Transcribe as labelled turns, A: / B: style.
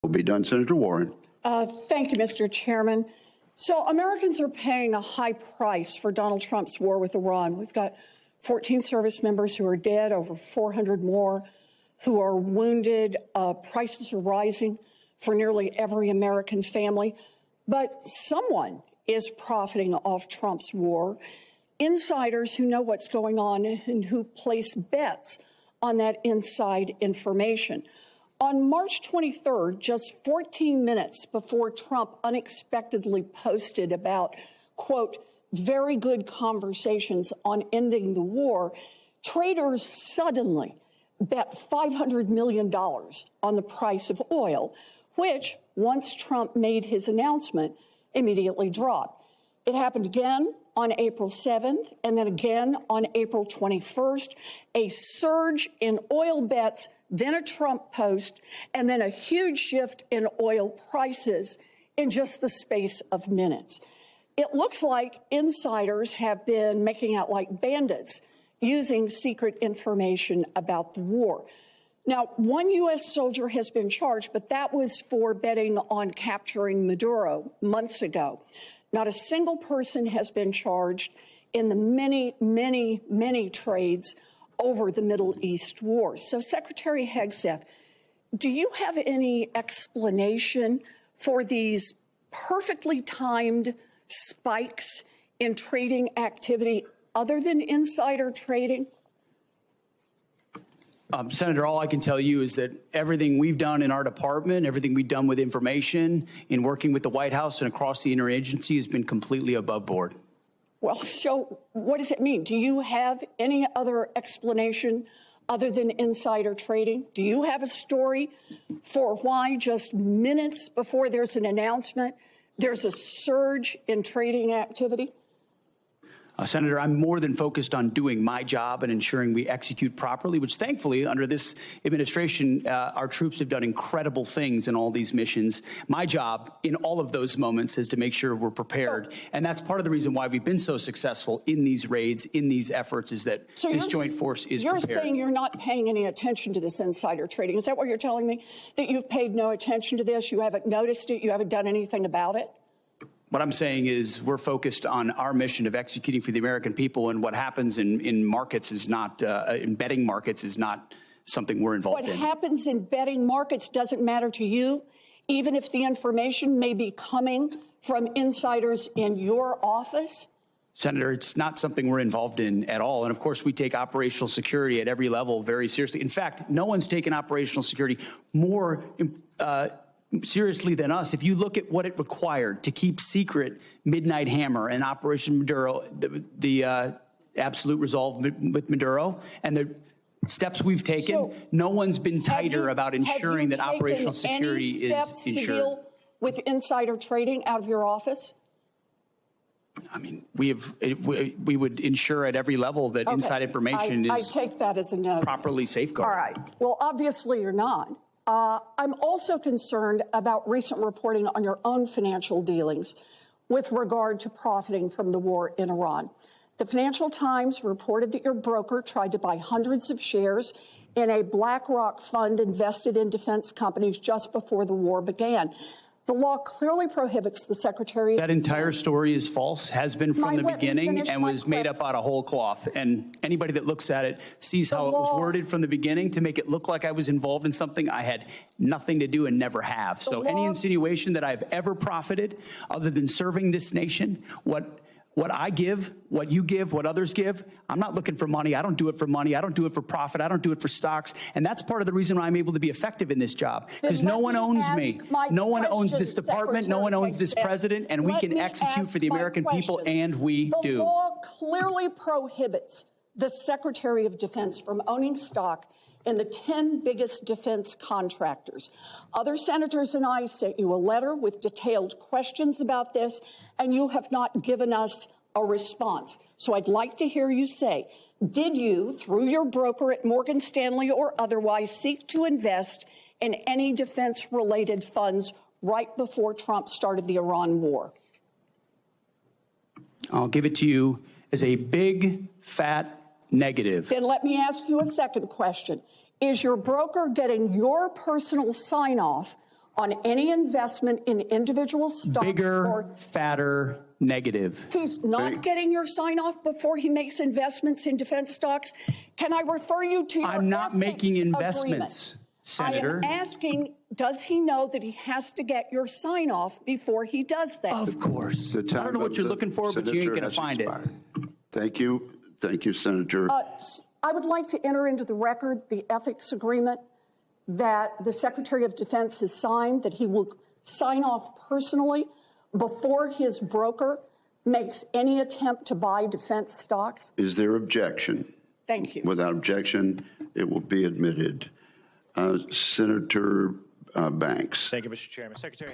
A: Will be done. Senator Warren.
B: Thank you, Mr. Chairman. So Americans are paying a high price for Donald Trump's war with Iran. We've got 14 service members who are dead, over 400 more who are wounded. Prices are rising for nearly every American family. But someone is profiting off Trump's war. Insiders who know what's going on and who place bets on that inside information. On March 23rd, just 14 minutes before Trump unexpectedly posted about, quote, very good conversations on ending the war, traders suddenly bet $500 million on the price of oil, which, once Trump made his announcement, immediately dropped. It happened again on April 7th, and then again on April 21st, a surge in oil bets, then a Trump post, and then a huge shift in oil prices in just the space of minutes. It looks like insiders have been making out like bandits using secret information about the war. Now, one U.S. soldier has been charged, but that was for betting on capturing Maduro months ago. Not a single person has been charged in the many trades over the Middle East war. So, Secretary Hegseth, do you have any explanation for these perfectly timed spikes in trading activity other than insider trading?
C: Senator, all I can tell you is that everything we've done in our department, everything we've done with information in working with the White House and across the interagency has been completely above board.
B: Well, so what does it mean? Do you have any other explanation other than insider trading? Do you have a story for why just minutes before there's an announcement, there's a surge in trading activity?
C: Senator, I'm more than focused on doing my job and ensuring we execute properly, which thankfully under this administration, our troops have done incredible things in all these missions. My job in all of those moments is to make sure we're prepared. And that's part of the reason why we've been so successful in these raids, in these efforts, is that this joint force is prepared.
B: You're saying you're not paying any attention to this insider trading. Is that what you're telling me? That you've paid no attention to this? You haven't noticed it? You haven't done anything about it?
C: What I'm saying is we're focused on our mission of executing for the American people, and what happens in markets is not, in betting markets is not something we're involved in.
B: What happens in betting markets doesn't matter to you, even if the information may be coming from insiders in your office?
C: Senator, it's not something we're involved in at all. And of course, we take operational security at every level very seriously. In fact, no one's taken operational security more seriously than us. If you look at what it required to keep secret Midnight Hammer and Operation Maduro, the absolute resolve with Maduro, and the steps we've taken, so no one's been tighter about ensuring that operational security is ensured.
B: To deal with insider trading out of your office?
C: I mean, we would ensure at every level that inside information is
B: I take that as a no.
C: Properly safeguarded.
B: All right. Well, obviously you're not. I'm also concerned about recent reporting on your own financial dealings with regard to profiting from the war in Iran. The Financial Times reported that your broker tried to buy hundreds of shares in a BlackRock fund invested in defense companies just before the war began. The law clearly prohibits the Secretary.
C: That entire story is false, has been from the beginning, and was made up out of whole cloth. And anybody that looks at it sees how it was worded from the beginning to make it look like I was involved in something I had nothing to do and never have. So any insinuation that I've ever profited other than serving this nation, what I give, what you give, what others give, I'm not looking for money. I don't do it for money. I don't do it for profit. I don't do it for stocks. And that's part of the reason why I'm able to be effective in this job, because no one owns me. No one owns this department. No one owns this president. And we can execute for the American people, and we do.
B: The law clearly prohibits the Secretary of Defense from owning stock in the 10 biggest defense contractors. Other senators and I sent you a letter with detailed questions about this, and you have not given us a response. So I'd like to hear you say, did you, through your broker at Morgan Stanley or otherwise, seek to invest in any defense-related funds right before Trump started the Iran war?
C: I'll give it to you as a big, fat negative.
B: Then let me ask you a second question. Is your broker getting your personal sign-off on any investment in individual stocks.
C: Bigger, fatter, negative.
B: He's not getting your sign off before he makes investments in defense stocks. Can I refer you to your
C: I'm not
B: ethics
C: making investments,
B: agreement?
C: Senator.
B: I am asking, does he know that he has to get your sign off before he does that?
C: Of course. I don't know what you're looking for, but you ain't going to find it.
A: Thank you. Thank you, Senator.
B: I would like to enter into the record the ethics agreement that the Secretary of Defense has signed, that he will sign off personally before his broker makes any attempt to buy defense stocks.
A: Is there objection?
B: Thank you.
A: Without objection, it will be admitted. Senator Banks.
D: Thank you, Mr. Chairman. Secretary.